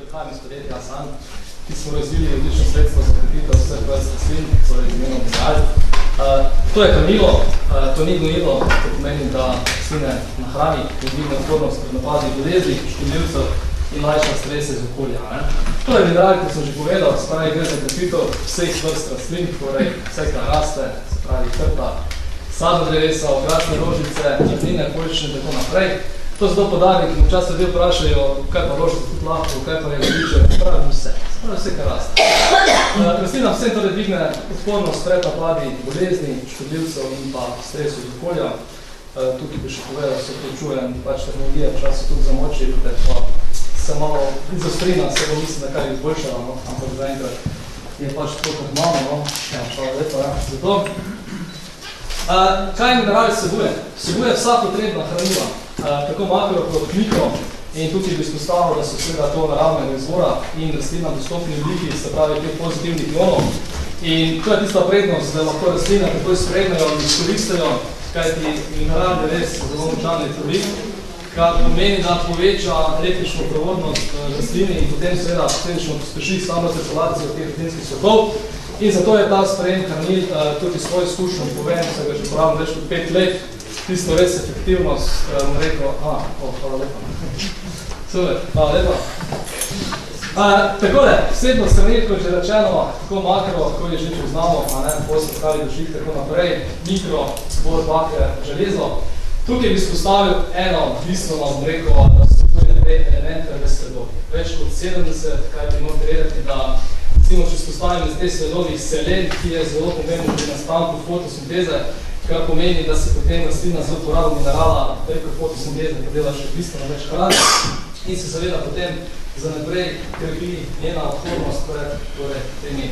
prihajam iz podjetja Asan, ki smo razvili odlično sredstvo za krepitev vseh vrst rastlin, torej z imenom Mineral. To je hranilo, to ni gnojilo, to pomeni, da rastline nahrani in dvigne odpornost pred napadi bolezni, škodljivcev in lajša strese iz okolja. To je mineral, kot sem že povedal, se pravi, gre za krepitev vseh vrst rastlin, torej vse, kar raste, se pravi trta, sadna drevesa, okrasne rožice, črnine, poljčne in tako naprej. To zato podarim, ki včasih ljudje vprašajo, kaj pa rožice tudi lahko, kaj pa je rožiče, pravi vse, kar raste. Rastlina vsem torej dvigne odpornost pred napadi bolezni, škodljivcev in pa stresu iz okolja. Tukaj bi še povedal, se pričujem, pač tehnologija včasih tudi zamoči, vidite, pa se malo izostrina, se bo mislim, da kar izboljšala, no? Ampak zaenkrat je pač to, kot imamo, no? Ja, hvala lepa, ja, za to. Kaj mineral vsebuje? Vsebuje vsa potrebna hranila, tako makro kot mikro, in tukaj bi izpostavil, da so seveda to naravnega izvora in rastlina dostopni obliki, se pravi teh pozitivnih ionov. In to je tista prednost, da lahko rastline takoj sprejmejo in izkoristijo, kajti mineral je res zelo močan elektrolit, kar pomeni, da poveča električno provodnost rastlini in potem seveda posledično pospeši samo cirkulacijo teh rastlinskih sokov. In zato je ta sprejem hranil tudi svoj izkušnjo povem, se ga že uporabljam več kot 5 let, tisto res efektivnost, rekel, hvala lepa. Super, hvala lepa. Takole, vsebnost hranil, kot že rečeno, tako makro, kako je že poznamo, posle skali dušik, tako naprej, mikro, bor, baker, železo. Tukaj bi izpostavil eno bistveno, rekel, da so tudi dve elemente v sledovi. Več kot 70, kaj bi morate vedeti, da recimo, če izpostavim iz teh sledovih selen, ki je zelo pomembno pri nastanku fotosinteze, kar pomeni, da se potem rastlina z uporabo minerala preko fotosinteze podela še bistveno več hrane in se seveda potem za naprej krepi njena odpornost pred temi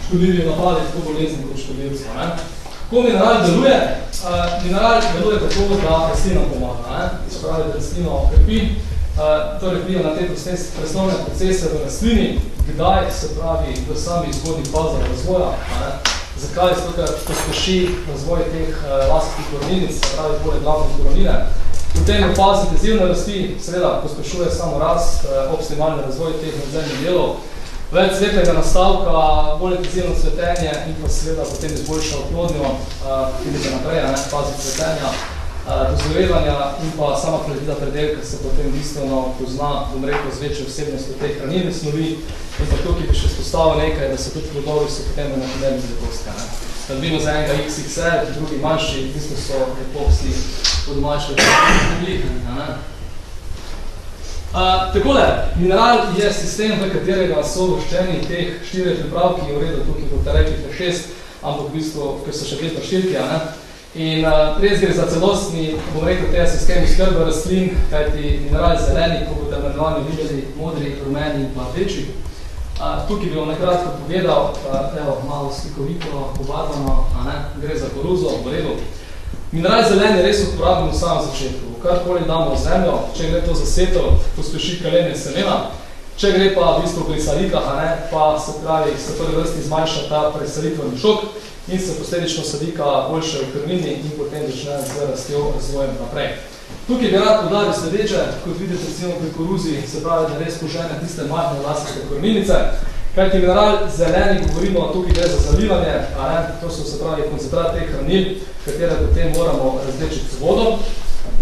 škodljivimi napadi, tako bolezni kot škodljivstva. Kako mineral deluje? Mineral deluje tako, da rastlina pomaga. Se pravi, da rastlino krepi, torej vpliva na te presnovne procese v rastlini, kdaj se pravi v samih zgodnjih fazah razvoja. Zakaj? Zato, ker pospeši razvoj teh lastnih koreninic, se pravi poleg glavne korenine. Potem v fazi intenzivne rasti seveda pospešuje samo rast, optimalni razvoj teh nadzemnih delov, več svetlega nastavka, bolj intenzivno cvetenje in pa seveda potem izboljša oplodnjo, vidite naprej, fazi cvetenja, dozorevanja in pa sama predvida predelka se potem bistveno pozna, bom rekel, z večjo vsebnostjo teh hranilnih snovi in pa tukaj bi še spostavil nekaj, da se tudi plodovi so potem na podnebni velikosti. Da dobimo za enega XXL, drugi manjši, v bistvu so epoksi po domačne oblike. Takole, mineral je sistem, v katerega so uvrščeni teh 4 pripravki, v redu tukaj boste rekli 6, ampak v bistvu, ker so še 5 štirki, in res gre za celostni, bom rekel, te sistemi skrbe rastlin, kajti mineral je zeleni, ko boste nadaljevanju videli modri, rumeni in pa rdeči. Tukaj bi vam nekratko povedal, evo, malo slikovito obarvano, gre za koruzo, v redu. Mineral zeleni res uporabimo v samem začetku. Karkoli damo v zemljo, če gre to za setev, pospeši kalenje semena, če gre pa v bistvu pri salikah, pa se pravi, se prvi vrsti zmanjša ta presalitveni šok in se posledično sadika boljše v krvini in potem začne z rastjo razvojem naprej. Tukaj bi rad podaril sledeče, kot vidite recimo pri koruzi, se pravi, da res požene tiste majhne lastne krvinice, kajti mineral zeleni govorimo, tukaj gre za zalivanje, to so se pravi koncentrat teh hranil, katere potem moramo razlečiti z vodo.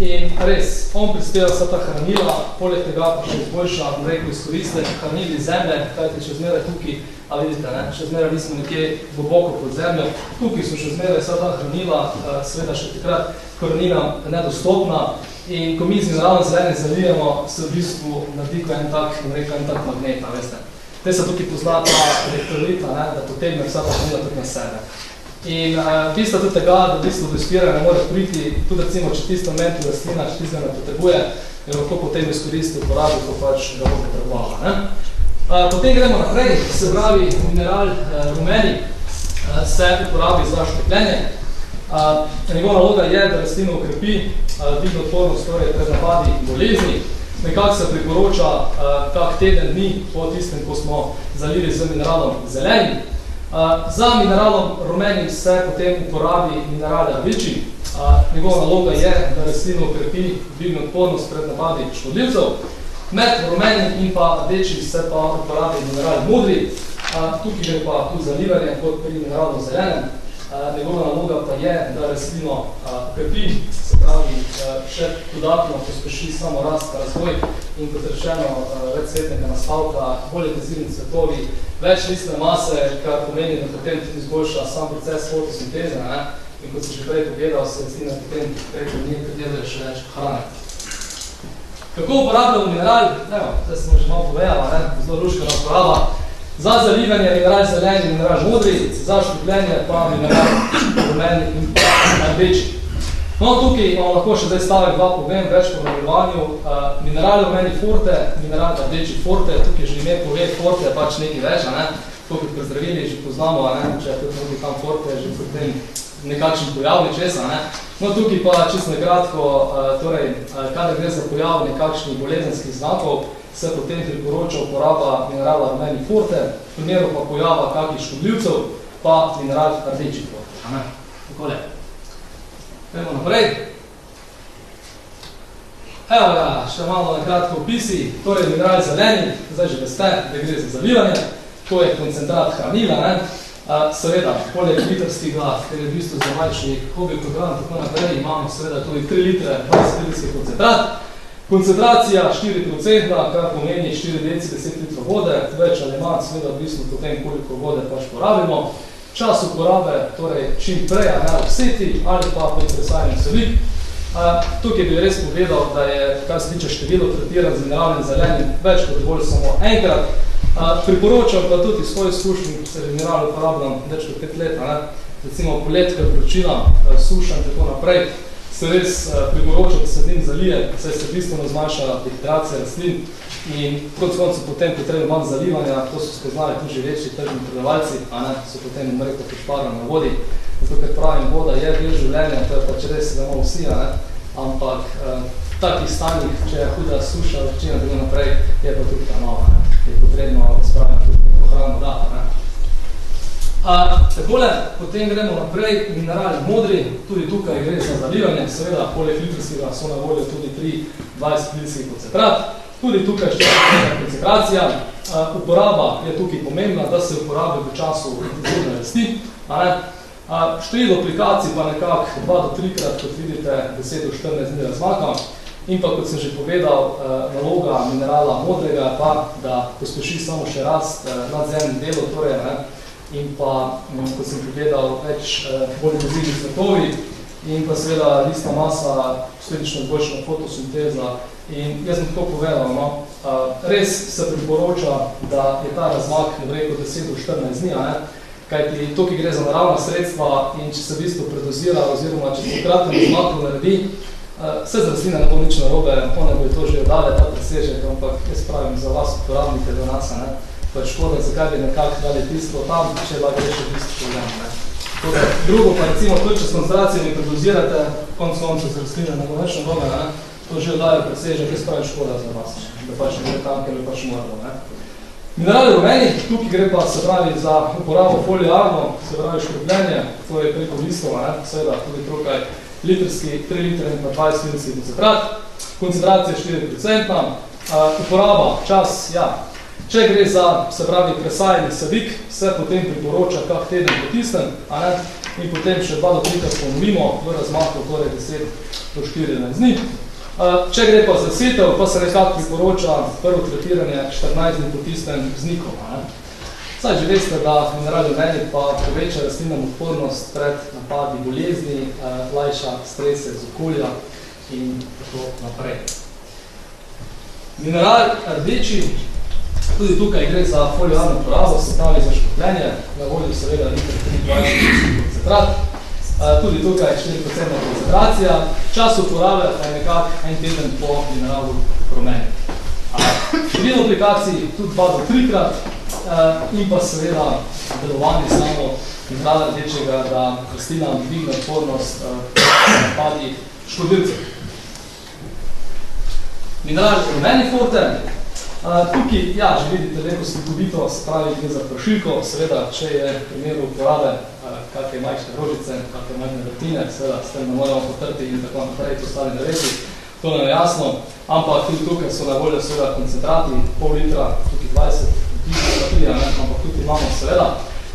In res, on prispeva vsa ta hranila, poleg tega pa še izboljša, rekel, izkoriste hranili zemlje, kajti še zmeraj tukaj, a vidite, še zmeraj nismo nekje globoko pod zemljo, tukaj so še zmeraj vsa ta hranila, seveda še takrat korenina nedostopna in ko mi z mineralno zelenim zalijemo, se v bistvu naredi en tak magnet, veste. Te se tukaj pozna ta elektrolita, da potegne vsa ta hranila tudi na sebe. In bistvo tudi tega, da v bistvu do izpiranja ne more priti, tudi recimo, če tisto momentu rastlina, če tisto ne potrebuje, jo lahko potem izkoristi uporabi, ko pač ga bo potrebovala. Potem gremo naprej, se pravi mineral rumeni se uporabi za škropljenje. Njegova naloga je, da rastlino ukrepi, dvigne odpornost torej pred napadi bolezni. Nekako se priporoča kak teden dni po tistem, ko smo zalili z mineralom zelenim. Za mineralom rumenim se potem uporabi mineral rdeči. Njegova naloga je, da rastlino ukrepi, dvigne odpornost pred napadi škodljivcev. Med rumenim in pa rdeči se pa uporabi mineral modri. Tukaj gre pa tudi za livanje kot pri mineralu zelenem. Njegova naloga pa je, da rastlino krepi, se pravi, še dodatno pospeši samo rast, razvoj in kot rečeno več cvetnega nastavka, bolj intenzivni cvetovi, več listne mase, kar pomeni, da potem tudi izboljša sam proces fotosinteze, ne? In kot sem že prej povedal, se rastlina potem preko nje prideluje še več hrane. Kako uporabljamo mineral? Evo, zdaj smo že malo povedala, zelo ruškana uporaba. Za zalivanje mineral zeleni, mineral modri, za škropljenje pa mineral rumeni in rdeči. No, tukaj imamo lahko še zdaj stavek dva povem, več po nadaljovanju. Mineral rumeni forte, mineral rdeči forte, tukaj že ime pove forte, pač nekaj več, ne? To, kot pri zdravili že poznamo, ne? Če je tudi nekaj tam forte, že potem nekakšen pojav nečesa, ne? No, tukaj pa čisto nakratko, torej, kadar gre za pojav nekakšnih bolezenskih znakov, se potem priporoča uporaba minerala rumeni forte, v primeru pa pojava kakih škodljivcev, pa mineral rdeči forte. Takole. Gremo naprej. Evo ga, še malo nakratko opisi. Torej, mineral zeleni, zdaj že veste, da gre za zalivanje. To je koncentrat hranila, ne? Seveda, poleg litrskega, ker je v bistvu za manjši hobi program, tako naprej, imamo seveda tudi 3 litre 20-litrski koncentrat. Koncentracija 4%, kar pomeni 4 deci 10 litrov vode, več ali manj, seveda v bistvu potem, koliko vode pač porabimo. Čas uporabe, torej čim prej, vseti ali pa pretresajen solik. Tukaj bi res povedal, da je, kar se tiče število tretiran z mineralnim zelenim, več kot dovolj samo enkrat. Priporočam pa tudi svoj izkušnji, ko se mineral uporabljam več kot 5 let, recimo poletka, vročina, suša in tako naprej. Se res priporočam, da se z njim zalije, saj se bistveno zmanjša dehidracija rastlin in proti koncu potem potrebno manj zalivanja, to so spoznali tudi že večji tržni predavalci, so potem umrekli pošparani na vodi, zato ker pravim, voda je del življenja, to je pač res, da imamo vsi, ampak v takih stanjih, če je huda suša, vročina tako naprej, je pa tudi ta nova, je potrebno spraviti tudi pohrano data. Takole, potem gremo naprej, mineral modri, tudi tukaj gre za zalivanje, seveda, poleg litrskega so na voljo tudi 3 20-litrski koncentrat, tudi tukaj še koncentracija. Uporaba je tukaj pomembna, da se uporabi v času intenzivne rasti. Število aplikacij pa nekako 2 do 3 krat, kot vidite, 10 do 14 dni razmaka. In pa, kot sem že povedal, naloga minerala modrega pa, da pospeši samo še rast nadzemnih delov, torej, in pa, kot sem povedal, več bolj intenzivnih cvetovi in pa seveda listna masa, posledično izboljšana fotosinteza. In jaz sem tako povedal, res se priporoča, da je ta razmak, ne rekel, 10 do 14 dni, kajti tukaj gre za naravna sredstva in če se v bistvu predozira oziroma če se v kratkem razmaku naredi, se z rastline ne bo nič narobe, one bo to že odale, ta presežek, ampak jaz pravim za vas uporabnike do nas, pač škoda, zakaj bi nekako dali tisto tam, če lahko gre še v bistvu problem. Drugo pa recimo, tudi če s koncentracijami predozirate, konc koncu z rastline ne bo več narobe, to že oddajo presežek, jaz pravim škoda za vas, da pač ne gre tam, ker bi pač moralo. Minerali rumeni, tukaj gre pa se pravi za uporabo foliarno, se pravi škropljenje, to je preko listov, seveda tudi tukaj litrski, 3 litre in pa 20-litrski koncentrat, koncentracija 4%, uporaba, čas, ja. Če gre za, se pravi, presajeni sadik, se potem priporoča kak teden potisnem, in potem še 2 do 3 krat ponovimo v razmaku, torej 10 do 14 dni. Če gre pa za setev, pa se nekako priporoča prvo tretiranje 14 dni potisnem z nikom. Saj že veste, da mineral rumeni pa poveča rastlinam odpornost pred napadi bolezni, lajša strese z okolja in tako naprej. Mineral rdeči, tudi tukaj gre za foliarno uporabo, se pravi za škropljenje, na voljo seveda liter 23 koncentrat, tudi tukaj 4% koncentracija, čas uporabe pa je nekako en teden po mineralu rumeni. Število aplikacij tudi 2 do 3 krat in pa seveda delovanje samo minerala rdečega, da rastlinam dvigne odpornost pred napadi škodljivcev. Mineral rumeni forte, tukaj, ja, že vidite lepo slikovito, se pravi, gre za pršilko, seveda, če je v primeru uporabe kakve majhne rožice, kakve majhne vrtine, seveda, s tem ne moramo potrti in tako naprej, to stali naredi. to nam je jasno, ampak tudi tukaj so na voljo seveda koncentrati, pol litra, tukaj 20 litra, ampak tukaj imamo seveda.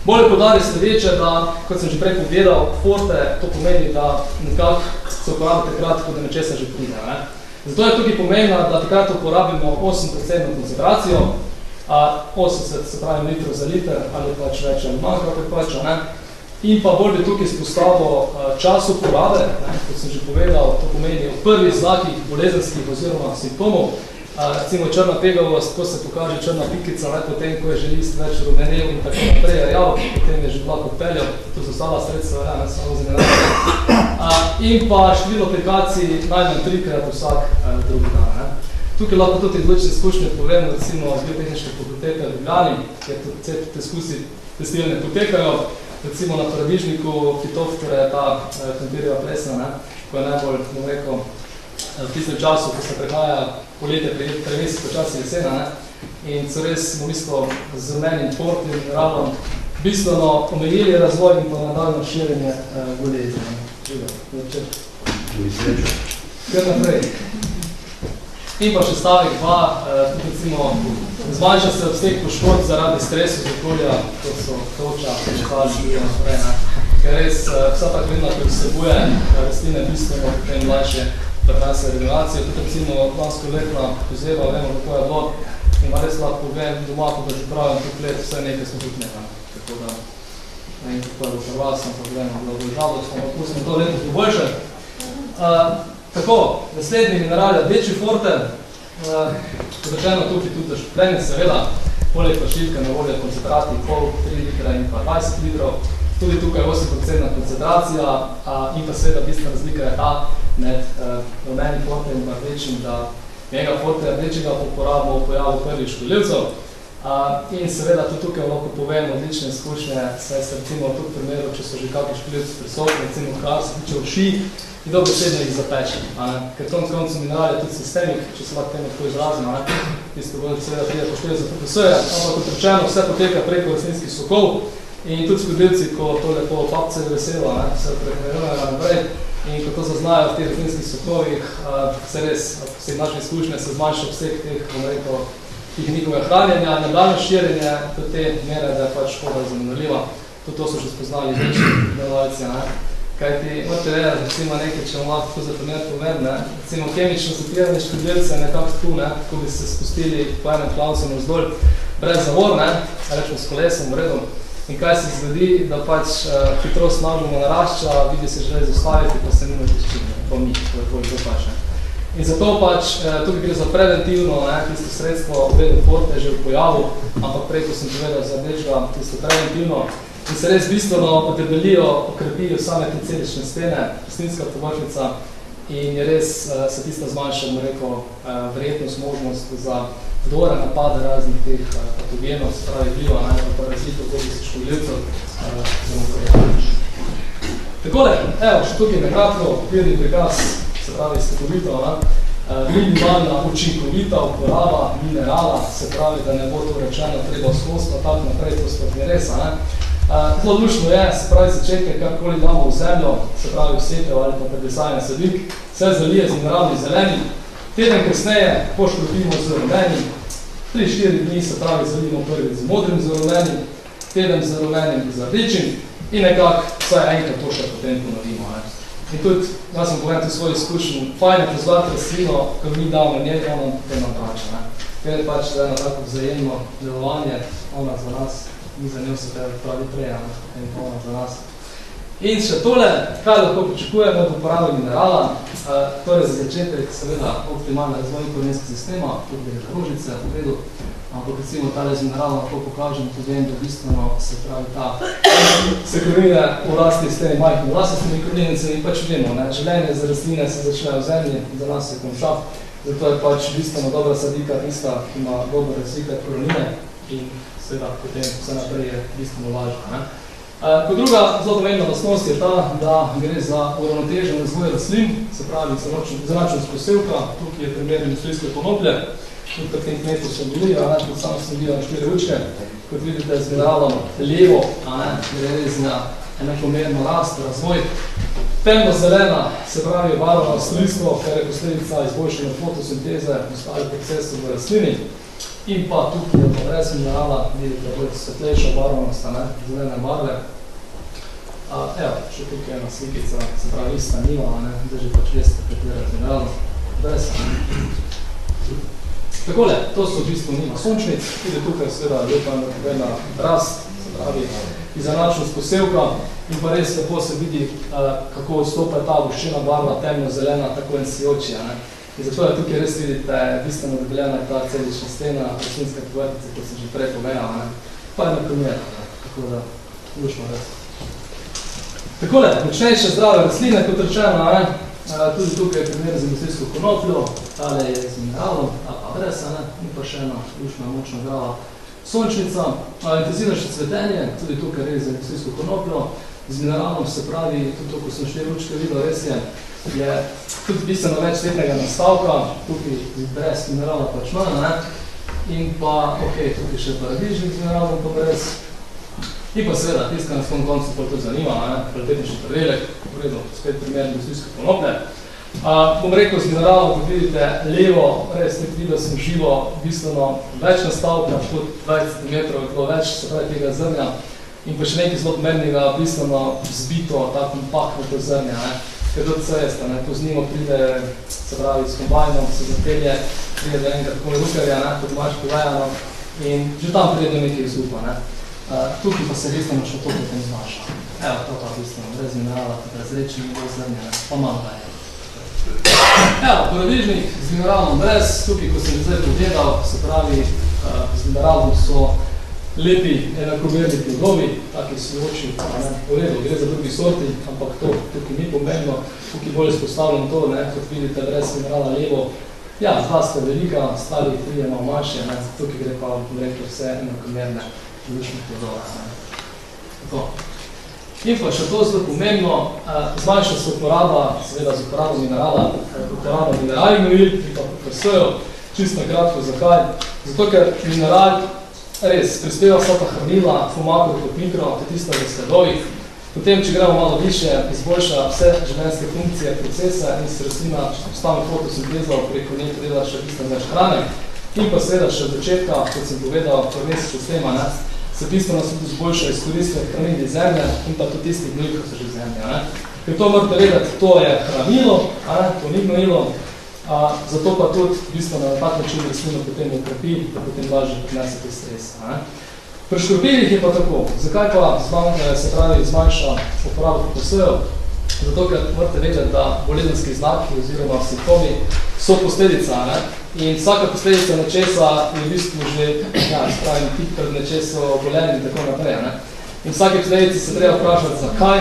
Bolje podari sledeče, da, kot sem že prej povedal, forte, to pomeni, da nekako se uporabi takrat, ko da nečesa že pride. Zato je tukaj pomembno, da takrat uporabimo 8% koncentracijo, 80 se pravi litrov za liter, ali pač več ali manj, kako pač, in pa bolj bi tukaj izpostavil čas uporabe, kot sem že povedal, to pomeni v prvih znakih bolezenskih oziroma simptomov, recimo črna pegavost, ko se pokaže črna pikica, potem, ko je že list več rumenel in tako naprej jav, potem je že vlak odpeljal, to so ostala sredstva, samo zanimljivo. In pa število aplikacij najmanj 3-krat vsak drugi dan. Tukaj lahko tudi izločne izkušnje povem, recimo z biotehnične fakultete v Ljubljani, kjer tudi testiranje potekajo, recimo na paradižniku fitoftore, ta krompirjeva plesna, ko je najbolj, bom rekel, v tistem času, ko se prehaja poletje, premesi počasi jesena, in so res, v bistvu, z rumenim portnim mineralom bistveno omejili razvoj in pa nadaljno širjenje bolezni. Kar naprej. In pa še stavek 2, tudi recimo, zmanjša se obseg poškodb zaradi stresu z okolja, kot so toča, metali, ker res vsa ta krvina, ki vsebuje rastline bistveno potem mlajše prenese regeneracijo. Tudi recimo lanskoletna pozeba, vemo, kako je bilo, in res lahko povem doma, ko da že pravim tudi let, vse nekaj smo tudi nekaj. Tako da, ne vem, kako je bilo prva, sem pa gledam, da bo žalostno, lahko smo to leto poboljšali. Tako, naslednji mineral je Rdeči forte, kot rečeno tukaj tudi špljenje, seveda, poleg prašilka na voljo koncentrati pol, 3 litra in pa 20 litrov, tudi tukaj 8% koncentracija in pa seveda bistvena razlika je ta med rumenim forte in pa rdečim, da mega forte rdečega uporabimo v pojavu prvih škodljivcev. In seveda tudi tukaj lahko povem odlične izkušnje, saj se recimo v tudi primeru, če so že kakšni škodljivci prisotni, recimo kar se tiče uši, in dobesedno jih zapeče. Ker koncu mineral je tudi sistemik, če se lahko temo tako izrazimo, tisto bolj seveda pride poštevati za profesorja, ampak kot rečeno, vse poteka preko rastlinskih sokov in tudi škodljivci, ko to lepo papce veselo, se prehranjujejo naprej in ko to zaznajo v teh rastlinskih sokovih, se res, vseh naših izkušnje se zmanjša vseh teh, bom rekel, njihovega hranjenja, nadaljno širjenje do te mere, da je pač škoda zanemarljiva. Tudi to so še spoznali večji delovalci. Kajti, morate vedeti, recimo nekaj, če vam lahko tako za primer povem, recimo kemično zapiranje škodljivce je nekako tu, ko bi se spustili po enem klavcu navzdolj brez zavor, rečemo s kolesom, v redu. In kaj se zgodi, da pač hitrost nažemo narašča, vidi se želi zastaviti, pa se nima tiščiti, pa mi, to pač. In zato pač tukaj gre za preventivno, tisto sredstvo Rdeči forte že v pojavu, ampak prej, ko sem povedal za rdečega, tisto preventivno, in se res bistveno podebelijo, okrepijo same te celične stene, rastlinska površnica in je res se tista zmanjša, bom rekel, verjetnost, možnost za vdore napade raznih teh patogenov, se pravi vliva, pa razliko koliko škodljivcev. Takole, evo, še tukaj nekako okvirni prikaz, se pravi slikovito, minimalna učinkovita uporaba minerala, se pravi, da ne bo to rečeno treba skozi, pa tako naprej, to spet ni res, Zelo luštno je, se pravi začetke, karkoli damo v zemljo, se pravi v setev ali pa predesajanje sadik, vse zalije z mineralnim zelenim, teden kasneje poškropimo z rumenim, 3-4 dni se pravi zalijemo prvi z modrim z rumenim, teden z rumenim z rdečim in nekako vsaj enkrat to še potem ponovimo. In tudi, jaz sem povedal tudi svoj izkušnji, fajn je pozvati rastlino, ko mi damo njej, ona potem nam vrača. Ker je pač eno tako vzajemno delovanje, ona za nas, mi za njo se pravi prej, in ona za nas. In še tole, kaj lahko pričakujemo od uporabe minerala, torej za začetek seveda optimalna razvoj korenskega sistema, tudi rožice, v redu, ampak recimo tale z mineralom lahko pokažem, tudi vem, da bistveno se pravi ta se korenine v rasti s temi majhnimi rastnimi korenicami in pač vemo, življenje za rastline se začne v zemlji, za nas se konča, zato je pač bistveno dobra sadika tista, ki ima dobro razvite korenine in seveda potem vse naprej je bistveno lažje. Kot druga zelo pomembna lastnost je ta, da gre za uravnotežen razvoj rastlin, se pravi zračnost posevka, tukaj je primer industrijske konoplje, tudi pri tem kmetu so bili, tudi sam sem bil na 4 ručke, kot vidite z mineralom levo, gre res na enakomerno rast, razvoj. Temno-zelena, se pravi barvno storilstvo, kar je posledica izboljšanja fotosinteze, ostali procesov v rastlini. In pa tukaj je pa res minerala, vidite, da bo svetlejša barvnost, zelene barve. Evo, še tukaj je ena slikica, se pravi ista niva, zdaj že pač veste, katera je mineralno. Takole, to so v bistvu niva sončnic, tudi tukaj seveda lepa napovedna rast, se pravi izenačnost posevka in pa res lepo se vidi, kako vstopa ta voščina barva temno-zelena, tako in sijočija. In zato je tukaj res vidite, bistveno dobeljena je ta celična stena, rastlinska povrtnica, kot sem že prej povedal, pa je nakomerna, tako da lušno res. Takole, močnejše zdrave rastline, kot rečeno, tudi tukaj je primer za industrijsko konopljo, tale je z mineralom, pa brez, in pa še ena lušna, močna zdrava sončnica. Intenzivnejše cvetenje, tudi tukaj res za industrijsko konopljo, z mineralom se pravi, tudi to, ko sem 4 lučke videl, res je tudi bistveno več svetnega nastavka, tukaj brez minerala pač manj, in pa, tukaj še paradižnik z mineralom, pa brez. In pa seveda, tiska nas v koncu pa tudi zanima, kvalitetnejši predelek, v redu, spet primer industrijske konoplje. Bom rekel, z mineralom, kot vidite, levo, res nek videl sem živo, bistveno več nastavka, kot 20 cm je bilo več, se pravi tega zrnja, in pa še nekaj zelo pomembnega, bistveno zbito, ta kompaktno zrnja, ker tudi se veste, tu z njimo pride, se pravi, s kombajnom, se zapelje, pride do enega tako rukarja, kot domač povejano, in že tam pride do nekaj izgupa, tukaj pa se bistveno še to potem znaša. Evo, to pa bistveno, brez minerala, brez reči, brez zrnja, pa malo ga je. Evo, paradižnik z mineralom brez, tukaj, ko sem že zdaj povedal, se pravi, z mineralom so lepi enakomerni plodovi, taki sijoči, v redu, gre za drugi sorti, ampak to tukaj ni pomembno, tukaj bolj izpostavljam to, kot vidite, brez minerala levo, ja, dva sta velika, stari tri je malo manjše, tukaj gre pa, rekel, vse enakomerne lušnih plodov. In pa še to zelo pomembno, zmanjša se uporaba, seveda z uporabo minerala, uporabo mineralnih gnojil, ki pa presojo, čisto kratko, zakaj? Zato, ker mineral res prispeva vsa ta hranila, makro kot mikro, to tista v sledovih. Potem, če gremo malo više, izboljša vse življenjske funkcije, procese in se rastlina postavno fotosinteza preko nje dela še bistveno več hrane. In pa seveda še od začetka, kot sem povedal, prvenstveno sistema, se bistveno se tudi izboljša izkoristve hranilnih zemlje in pa tudi tistih gnojil, kot so že zemlje. Ker to morate vedeti, to je hranilo, to ni gnojilo, zato pa tudi bistveno na tak način rastlino potem ukrepi, da potem lažje prinese te stresa. Pri škropilih je pa tako. Zakaj pa se pravi zmanjša uporabo fotosejev? Zato, ker morate vedeti, da bolezenski znaki oziroma simptomi so posledica, in vsaka posledica nečesa je v bistvu že, spravim, tik pred nečeso bolenim in tako naprej. In vsake posledice se treba vprašati, zakaj,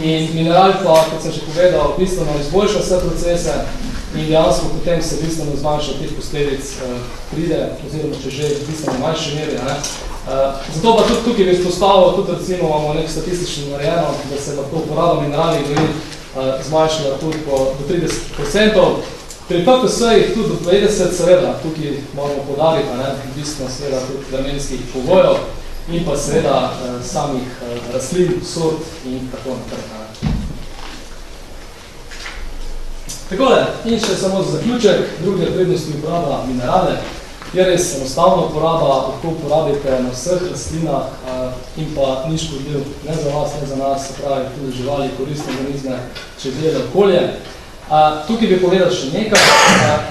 in mineral pa, kot sem že povedal, bistveno izboljša vse procese in dejansko potem se bistveno zmanjša teh posledic pride, oziroma če že bistveno manjše meri. Zato pa tudi tukaj bi izpostavil, tudi recimo imamo nek statistično narejeno, da se lahko uporaba mineralnih gnojil zmanjšala tudi do 30%. Pri PPS-jih tudi do 50%, seveda, tukaj moramo podariti, bistveno seveda tudi vremenskih pogojev in pa seveda samih rastlin, sort in tako naprej. Takole, in še samo za zaključek, druge prednosti uporaba minerale. Je res enostavno uporaba, lahko uporabite na vseh rastlinah in pa ni škodljiv, ne za vas, ne za nas, se pravi tudi živali, koristne organizme, če delajo okolje. Tukaj bi povedal še nekaj,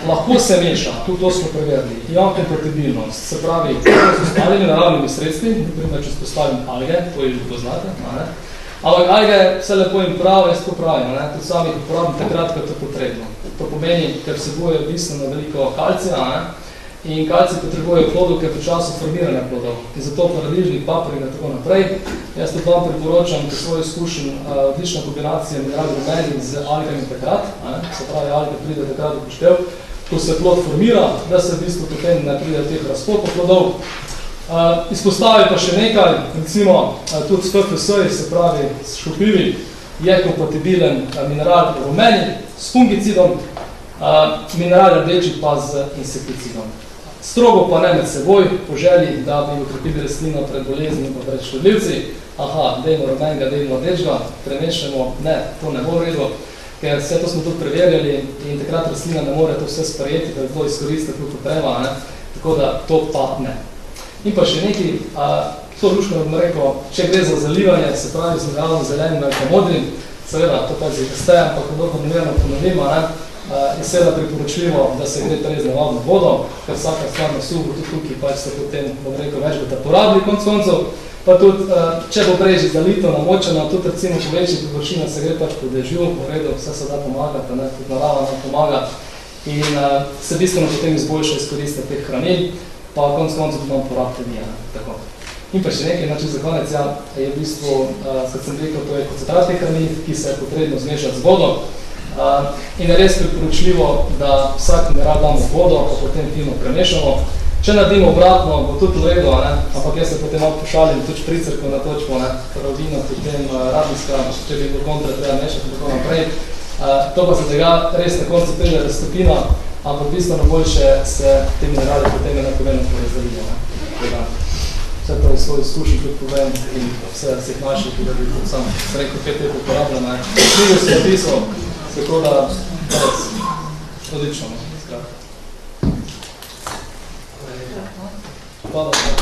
lahko se meša, tudi to smo preverili, ionkompatibilnost, se pravi, s ostalimi naravnimi sredstvi, naprimer, če spostavim alge, to je že poznate, ampak alge vse lepo in prav, jaz to pravim, tudi sami jih uporabim takrat, ko je to potrebno. To pomeni, ker vsebuje bistveno veliko kalcija, in kalci potrebujejo plodov, ker v času formiranja plodov. In zato paradižnik, paprika in tako naprej. Jaz tudi vam priporočam, ker svoj izkušen odlična kombinacija mineralnih rumenin z algami takrat, se pravi, alge pride takrat upoštev, ko se plod formira, da se v bistvu potem ne pride teh razpotov plodov. Izpostavi pa še nekaj, recimo tudi s PFS-ji, se pravi s škropivi, je kompatibilen mineral rumenin s fungicidom, mineral rdeči pa z insekticidom. Strogo pa ne med seboj, po želji, da bi ukrepili rastlino pred bolezni in pa pred škodljivci. aha, dajmo rumenega, dajmo rdečega, premešamo, ne, to ne bo v redu, ker vse to smo tudi preverjali in takrat rastlina ne more to vse sprejeti, da to izkoristi kot treba, ne? Tako da to pa ne. In pa še nekaj, to luško bom rekel, če gre za zalivanje, se pravi z mineralno zelenim ali pa modrim, seveda, to pa zdaj, ampak dobro pomerno ponovimo, je seveda priporočljivo, da se gre prej z navadno vodo, ker vsaka stvar na suhu, tudi tukaj pač se potem, bom rekel, več boste porabili konc koncov, pa tudi, če bo prej že zalito, namočeno, tudi recimo po večjih površinah se gre pač po dežju, v redu, vse se da pomagati, ne, tudi narava nam pomaga in se bistveno potem izboljša izkoriste teh hranil, pa konc koncov tudi nam porabite vi, tako. In pa še nekaj, znači za konec, ja, je v bistvu, kot sem rekel, to je koncentrat teh hranil, ki se je potrebno zmešati z vodo. In je res priporočljivo, da vsak mineral damo vodo, pa potem fino premešamo. Če naredimo obratno, bo tudi v redu, ampak jaz se potem malo pošalim, tudi špricerko na točko, rovino, potem radijska, če bi bilo kontra treba mešati in tako naprej. To pa se tega res na koncu pride raztopina, ampak bistveno boljše se te minerale potem enakovredno porazdelijo. Vse to je svoj izkušnji, tudi povem, in vse vseh naših, da bi sam rekel, 5 let uporabljam. Knjigo sem napisal, tako da res odlično. Hvala.